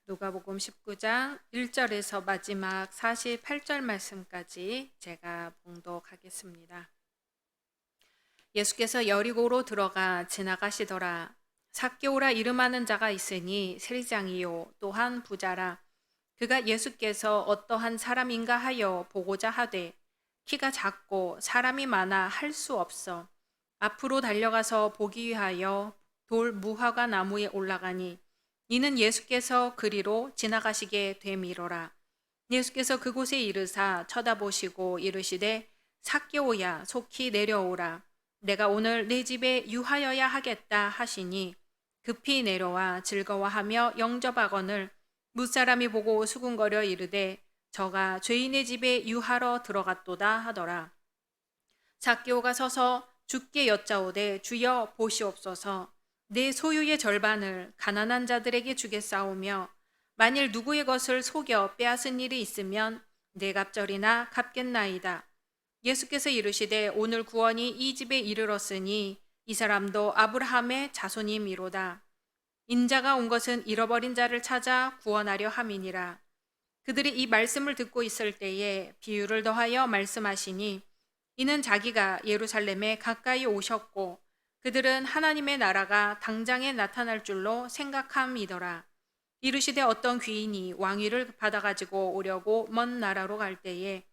누가복음 19장 1절에서 마지막 48절 말씀까지 제가 봉독하겠습니다. 예수께서 여리고로 들어가 지나가시더라. 삭개오라 이름하는 자가 있으니 세리장이요 또한 부자라. 그가 예수께서 어떠한 사람인가 하여 보고자 하되 키가 작고 사람이 많아 할 수 없어 앞으로 달려가서 보기 위하여 돌 무화과 나무에 올라가니 이는 예수께서 그리로 지나가시게 되미로라. 예수께서 그곳에 이르사 쳐다보시고 이르시되 삭개오야 속히 내려오라. 내가 오늘 내 집에 유하여야 하겠다 하시니 급히 내려와 즐거워하며 영접하거늘 무사람이 보고 수군거려 이르되 저가 죄인의 집에 유하러 들어갔도다 하더라. 삭개오가 서서 주께 여짜오되 주여 보시옵소서. 내 소유의 절반을 가난한 자들에게 주겠사오며 만일 누구의 것을 속여 빼앗은 일이 있으면 내 갑절이나 갚겠나이다. 예수께서 이르시되 오늘 구원이 이 집에 이르렀으니 이 사람도 아브라함의 자손이미로다. 인자가 온 것은 잃어버린 자를 찾아 구원하려 함이니라. 그들이 이 말씀을 듣고 있을 때에 비유를 더하여 말씀하시니 이는 자기가 예루살렘에 가까이 오셨고 그들은 하나님의 나라가 당장에 나타날 줄로 생각함이더라. 이르시되 어떤 귀인이 왕위를 받아가지고 오려고 먼 나라로 갈 때에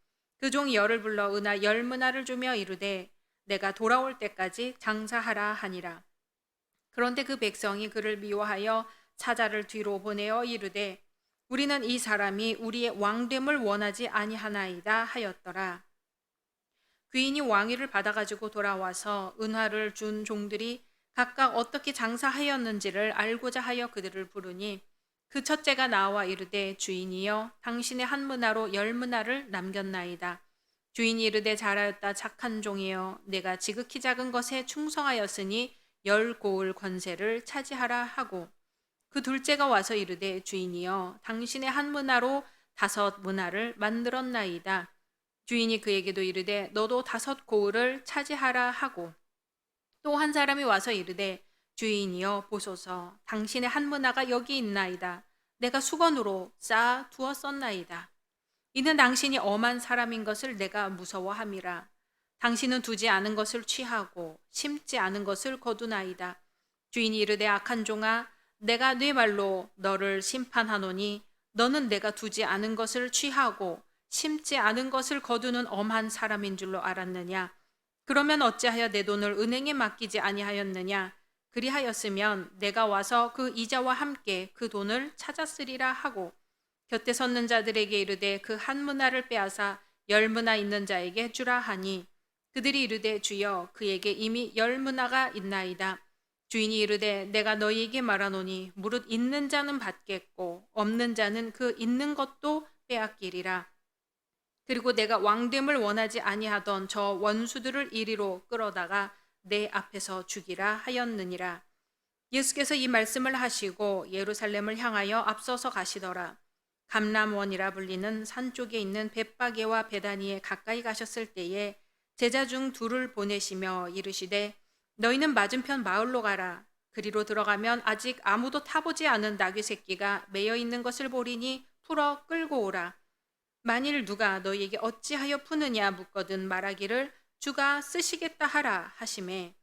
그 종 열을 불러 은하 10문화를 주며 이르되 내가 돌아올 때까지 장사하라 하니라. 그런데 그 백성이 그를 미워하여 사자를 뒤로 보내어 이르되 우리는 이 사람이 우리의 왕됨을 원하지 아니하나이다 하였더라. 귀인이 왕위를 받아가지고 돌아와서 은화를 준 종들이 각각 어떻게 장사하였는지를 알고자 하여 그들을 부르니 그 첫째가 나와 이르되 주인이여 당신의 한 문화로 10문화를 남겼나이다. 주인이 이르되 잘하였다 착한 종이여 내가 지극히 작은 것에 충성하였으니 10고을 권세를 차지하라 하고 그 둘째가 와서 이르되 주인이여 당신의 한 문화로 5문화를 만들었나이다. 주인이 그에게도 이르되 너도 5고을을 차지하라 하고 또 한 사람이 와서 이르되 주인이여 보소서 당신의 한 문화가 여기 있나이다. 내가 수건으로 쌓아 두었었나이다. 이는 당신이 엄한 사람인 것을 내가 무서워함이라. 당신은 두지 않은 것을 취하고 심지 않은 것을 거두나이다. 주인이 이르되 악한 종아 내가 네 말로 너를 심판하노니 너는 내가 두지 않은 것을 취하고 심지 않은 것을 거두는 엄한 사람인 줄로 알았느냐? 그러면 어찌하여 내 돈을 은행에 맡기지 아니하였느냐? 그리하였으면 내가 와서 그 이자와 함께 그 돈을 찾았으리라 하고 곁에 섰는 자들에게 이르되 그 한 문화를 빼앗아 10문화 있는 자에게 주라 하니 그들이 이르되 주여 그에게 이미 10문화가 있나이다. 주인이 이르되 내가 너희에게 말하노니 무릇 있는 자는 받겠고 없는 자는 그 있는 것도 빼앗기리라. 그리고 내가 왕됨을 원하지 아니하던 저 원수들을 이리로 끌어다가 내 앞에서 죽이라 하였느니라. 예수께서 이 말씀을 하시고 예루살렘을 향하여 앞서서 가시더라. 감람원이라 불리는 산 쪽에 있는 벳바게와 베다니에 가까이 가셨을 때에 제자 중 둘을 보내시며 이르시되 너희는 맞은편 마을로 가라. 그리로 들어가면 아직 아무도 타보지 않은 나귀 새끼가 매여 있는 것을 보리니 풀어 끌고 오라. 만일 누가 너희에게 어찌하여 푸느냐 묻거든 말하기를 주가 쓰시겠다 하라 하시매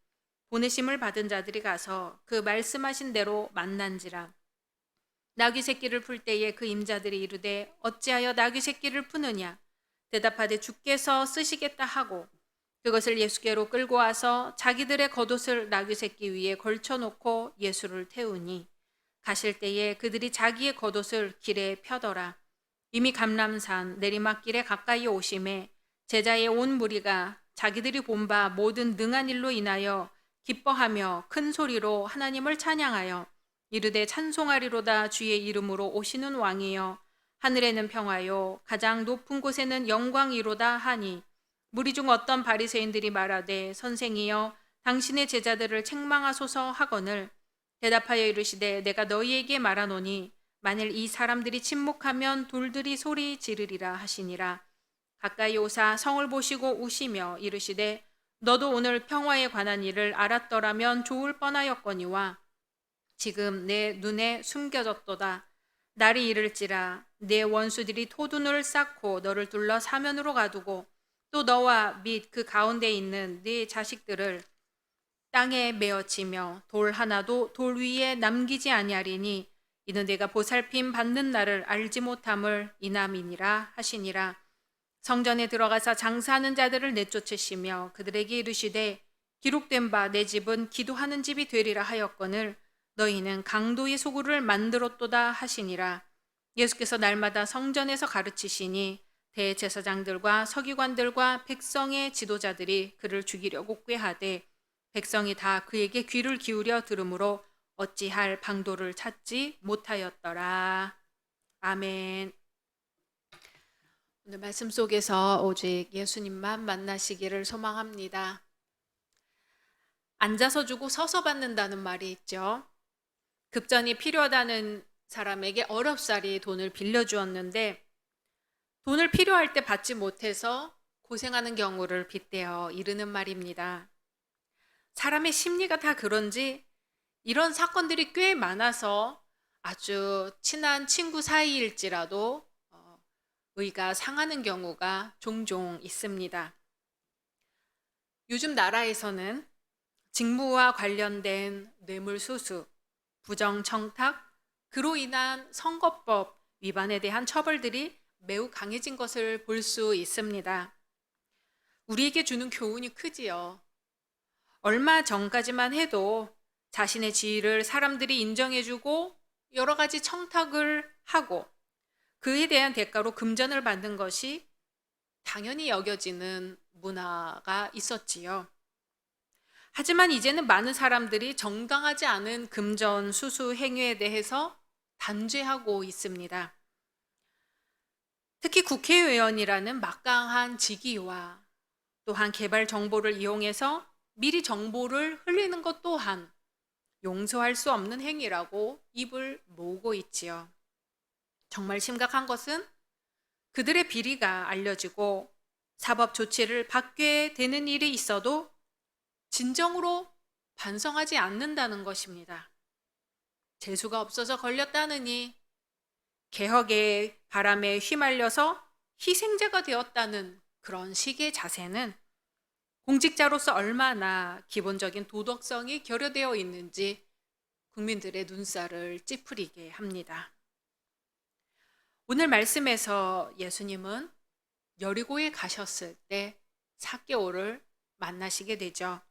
보내심을 받은 자들이 가서 그 말씀하신 대로 만난지라. 나귀 새끼를 풀 때에 그 임자들이 이르되 어찌하여 나귀 새끼를 푸느냐 대답하되 주께서 쓰시겠다 하고 그것을 예수께로 끌고 와서 자기들의 겉옷을 나귀 새끼 위에 걸쳐놓고 예수를 태우니 가실 때에 그들이 자기의 겉옷을 길에 펴더라. 이미 감람산 내리막길에 가까이 오심에 제자의 온 무리가 자기들이 본 바 모든 능한 일로 인하여 기뻐하며 큰 소리로 하나님을 찬양하여 이르되 찬송하리로다 주의 이름으로 오시는 왕이여 하늘에는 평화요 가장 높은 곳에는 영광이로다 하니 무리 중 어떤 바리새인들이 말하되 선생이여 당신의 제자들을 책망하소서 하거늘 대답하여 이르시되 내가 너희에게 말하노니 만일 이 사람들이 침묵하면 돌들이 소리 지르리라 하시니라. 가까이 오사 성을 보시고 우시며 이르시되 너도 오늘 평화에 관한 일을 알았더라면 좋을 뻔하였거니와 지금 내 눈에 숨겨졌도다. 날이 이를지라 내 원수들이 토둔을 쌓고 너를 둘러 사면으로 가두고 또 너와 및 그 가운데 있는 네 자식들을 땅에 메어치며 돌 하나도 돌 위에 남기지 아니하리니 이는 내가 보살핌 받는 날을 알지 못함을 인함이니라 하시니라. 성전에 들어가서 장사하는 자들을 내쫓으시며 그들에게 이르시되 기록된 바 내 집은 기도하는 집이 되리라 하였거늘 너희는 강도의 소굴을 만들었도다 하시니라. 예수께서 날마다 성전에서 가르치시니 대제사장들과 서기관들과 백성의 지도자들이 그를 죽이려고 꾀하되 백성이 다 그에게 귀를 기울여 들으므로 어찌할 방도를 찾지 못하였더라. 아멘. 오늘 말씀 속에서 오직 예수님만 만나시기를 소망합니다. 앉아서 주고 서서 받는다는 말이 있죠. 급전이 필요하다는 사람에게 어렵사리 돈을 빌려주었는데 돈을 필요할 때 받지 못해서 고생하는 경우를 빗대어 이르는 말입니다. 사람의 심리가 다 그런지 이런 사건들이 꽤 많아서 아주 친한 친구 사이일지라도 의가 상하는 경우가 종종 있습니다. 요즘 나라에서는 직무와 관련된 뇌물수수, 부정청탁, 그로 인한 선거법 위반에 대한 처벌들이 매우 강해진 것을 볼 수 있습니다. 우리에게 주는 교훈이 크지요. 얼마 전까지만 해도 자신의 지위를 사람들이 인정해주고 여러 가지 청탁을 하고 그에 대한 대가로 금전을 받는 것이 당연히 여겨지는 문화가 있었지요. 하지만 이제는 많은 사람들이 정당하지 않은 금전 수수 행위에 대해서 단죄하고 있습니다. 특히 국회의원이라는 막강한 직위와 또한 개발 정보를 이용해서 미리 정보를 흘리는 것 또한 용서할 수 없는 행위라고 입을 모으고 있지요. 정말 심각한 것은 그들의 비리가 알려지고 사법 조치를 받게 되는 일이 있어도 진정으로 반성하지 않는다는 것입니다. 재수가 없어서 걸렸다느니 개혁의 바람에 휘말려서 희생자가 되었다는 그런 식의 자세는 공직자로서 얼마나 기본적인 도덕성이 결여되어 있는지 국민들의 눈살을 찌푸리게 합니다. 오늘 말씀에서 예수님은 여리고에 가셨을 때 삭개오를 만나시게 되죠.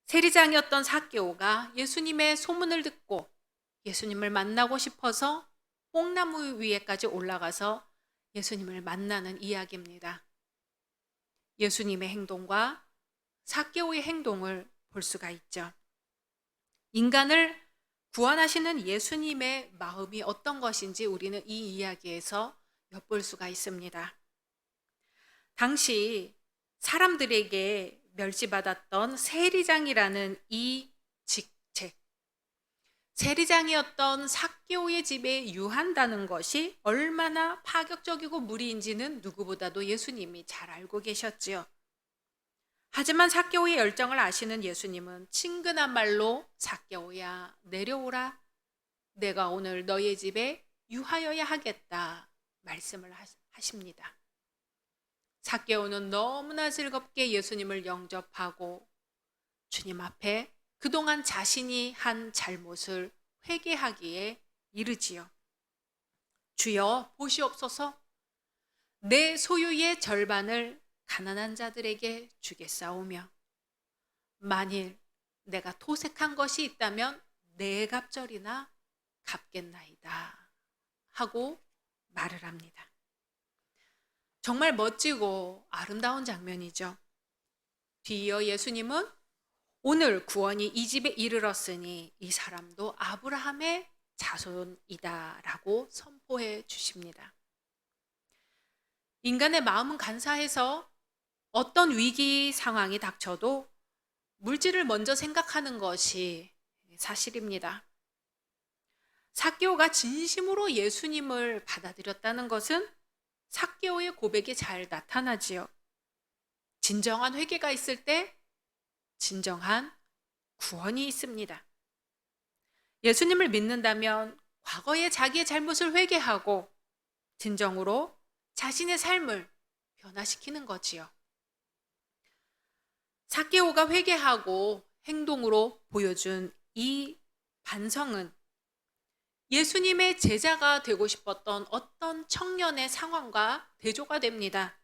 세리장이었던 삭개오가 예수님의 소문을 듣고 예수님을 만나고 싶어서 뽕나무 위에까지 올라가서 예수님을 만나는 이야기입니다. 예수님의 행동과 삭개오의 행동을 볼 수가 있죠. 인간을 구원하시는 예수님의 마음이 어떤 것인지 우리는 이 이야기에서 엿볼 수가 있습니다. 당시 사람들에게 멸시받았던 세리장이라는 이 직책, 세리장이었던 삭개오의 집에 유한다는 것이 얼마나 파격적이고 무리인지는 누구보다도 예수님이 잘 알고 계셨지요. 하지만 삭개오의 열정을 아시는 예수님은 친근한 말로 삭개오야 내려오라, 내가 오늘 너의 집에 유하여야 하겠다 말씀을 하십니다. 삭개오는 너무나 즐겁게 예수님을 영접하고 주님 앞에 그동안 자신이 한 잘못을 회개하기에 이르지요. 주여 보시옵소서, 내 소유의 절반을 가난한 자들에게 주겠사오며 만일 내가 토색한 것이 있다면 네 갑절이나 갚겠나이다 하고 말을 합니다. 정말 멋지고 아름다운 장면이죠. 뒤이어 예수님은 오늘 구원이 이 집에 이르렀으니 이 사람도 아브라함의 자손이다 라고 선포해 주십니다. 인간의 마음은 간사해서 어떤 위기 상황이 닥쳐도 물질을 먼저 생각하는 것이 사실입니다. 삭개오가 진심으로 예수님을 받아들였다는 것은 삭개오의 고백이 잘 나타나지요. 진정한 회개가 있을 때 진정한 구원이 있습니다. 예수님을 믿는다면 과거의 자기의 잘못을 회개하고 진정으로 자신의 삶을 변화시키는 거지요. 삭개오가 회개하고 행동으로 보여준 이 반성은 예수님의 제자가 되고 싶었던 어떤 청년의 상황과 대조가 됩니다.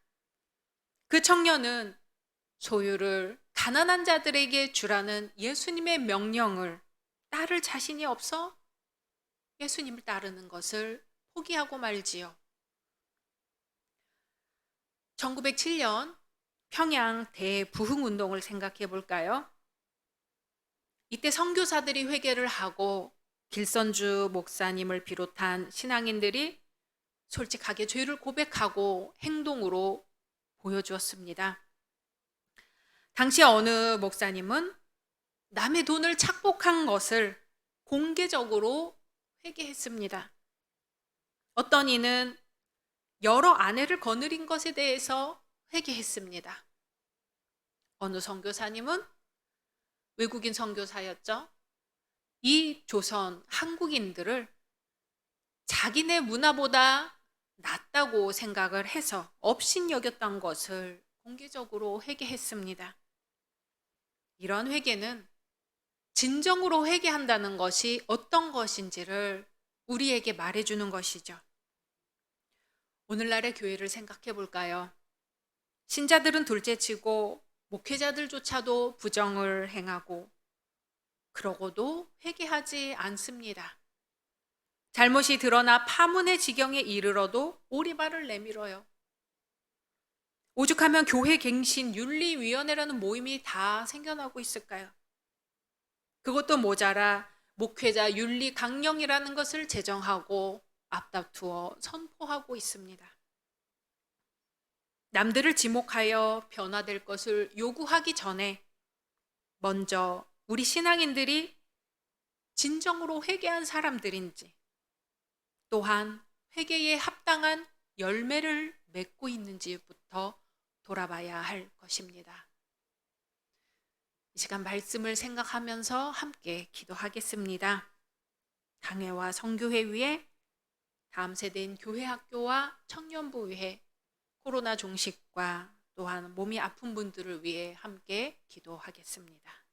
그 청년은 소유를 가난한 자들에게 주라는 예수님의 명령을 따를 자신이 없어 예수님을 따르는 것을 포기하고 말지요. 1907년 평양 대부흥운동을 생각해 볼까요? 이때 선교사들이 회개를 하고 길선주 목사님을 비롯한 신앙인들이 솔직하게 죄를 고백하고 행동으로 보여주었습니다. 당시 어느 목사님은 남의 돈을 착복한 것을 공개적으로 회개했습니다. 어떤 이는 여러 아내를 거느린 것에 대해서 회개했습니다. 어느 선교사님은 외국인 선교사였죠. 이 조선 한국인들을 자기네 문화보다 낫다고 생각을 해서 업신여겼던 것을 공개적으로 회개했습니다. 이런 회개는 진정으로 회개한다는 것이 어떤 것인지를 우리에게 말해주는 것이죠. 오늘날의 교회를 생각해 볼까요? 신자들은 둘째치고 목회자들조차도 부정을 행하고 그러고도 회개하지 않습니다. 잘못이 드러나 파문의 지경에 이르러도 오리발을 내밀어요. 오죽하면 교회 갱신 윤리위원회라는 모임이 다 생겨나고 있을까요? 그것도 모자라 목회자 윤리 강령이라는 것을 제정하고 앞다투어 선포하고 있습니다. 남들을 지목하여 변화될 것을 요구하기 전에 먼저 우리 신앙인들이 진정으로 회개한 사람들인지, 또한 회개에 합당한 열매를 맺고 있는지부터 돌아봐야 할 것입니다. 이 시간 말씀을 생각하면서 함께 기도하겠습니다. 당회와 성교회 위에 다음 세대인 교회학교와 청년부 위에 코로나 종식과 또한 몸이 아픈 분들을 위해 함께 기도하겠습니다.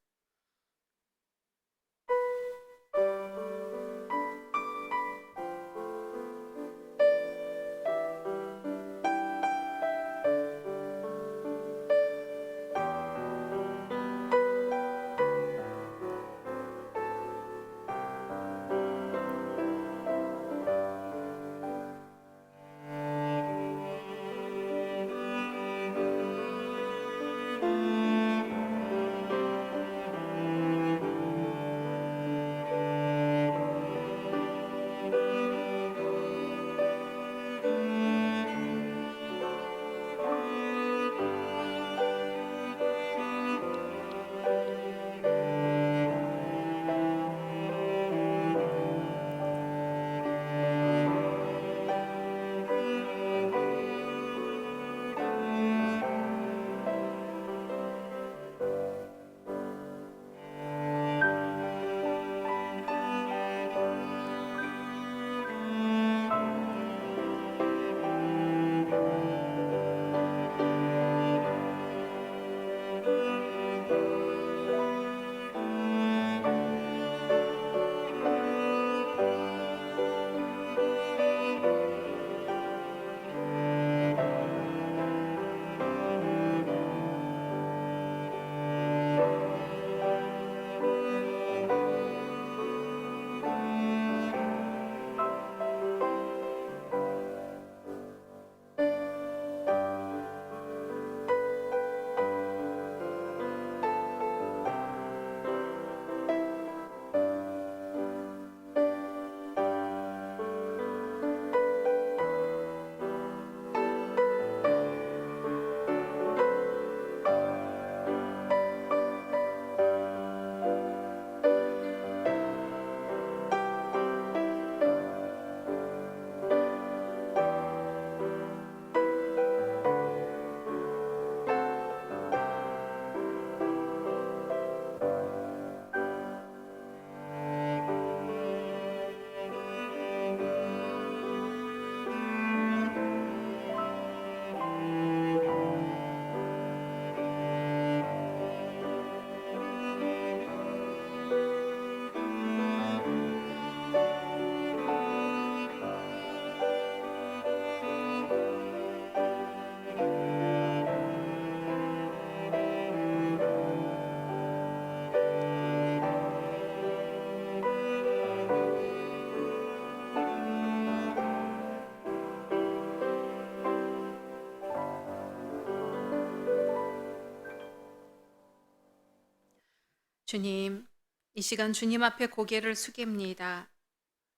주님, 이 시간 주님 앞에 고개를 숙입니다.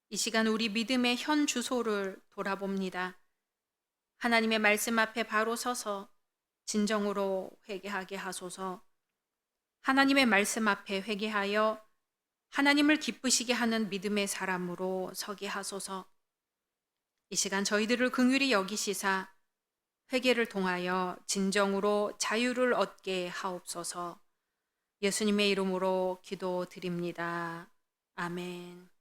이 시간 우리 믿음의 현 주소를 돌아봅니다. 하나님의 말씀 앞에 바로 서서 진정으로 회개하게 하소서. 하나님의 말씀 앞에 회개하여 하나님을 기쁘시게 하는 믿음의 사람으로 서게 하소서. 이 시간 저희들을 긍휼히 여기시사 회개를 통하여 진정으로 자유를 얻게 하옵소서. 예수님의 이름으로 기도드립니다. 아멘.